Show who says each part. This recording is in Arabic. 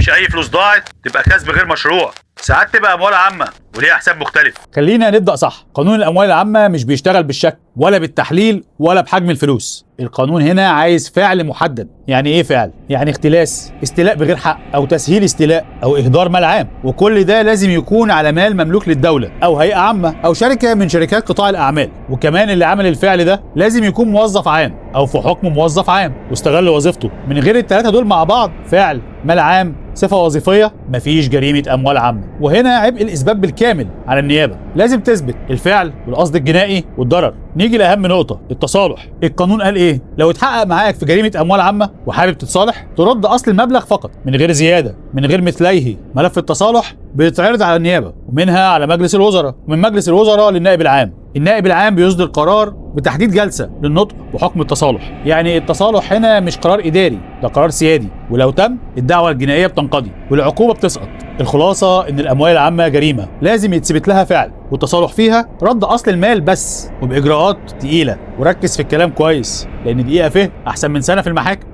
Speaker 1: مش اي فلوس ضاعت تبقى كسب غير مشروع، ساعات تبقى اموال عامه وليها حساب مختلف.
Speaker 2: خلينا نبدأ صح. قانون الأموال العامة مش بيشتغل بالشك ولا بالتحليل ولا بحجم الفلوس. القانون هنا عايز فعل محدد. يعني ايه فعل؟ يعني اختلاس، استيلاء بغير حق، او تسهيل استيلاء، او اهدار مال عام، وكل ده لازم يكون على مال مملوك للدولة او هيئة عامة او شركة من شركات قطاع الاعمال. وكمان اللي عمل الفعل ده لازم يكون موظف عام او في حكم موظف عام واستغل وظيفته. من غير الثلاثة دول مع بعض، فعل، مال عام، صفة وظيفية، مفيش جريمة أموال عامة. وهنا عبء الإثبات بالكامل على النيابة. لازم تثبت الفعل والقصد الجنائي والضرر. نيجي لأهم نقطة، التصالح. القانون قال إيه؟ لو اتحقق معاك في جريمة أموال عامة وحابب تتصالح، ترد أصل المبلغ فقط من غير زيادة، من غير مثليه. ملف التصالح بيتعرض على النيابة ومنها على مجلس الوزراء، ومن مجلس الوزراء للنائب العام. النائب العام بيصدر قرار بتحديد جلسة للنطق بحكم التصالح. يعني التصالح هنا مش قرار إداري، ده قرار سيادي، ولو تم الدعوة الجنائية بتنقضي والعقوبة بتسقط. الخلاصة إن الأموال العامة جريمة لازم يتثبت لها فعل، والتصالح فيها رد أصل المال بس وبإجراءات تقيلة. وركز في الكلام كويس، لأن دقيقة فيه أحسن من سنة في المحاكم.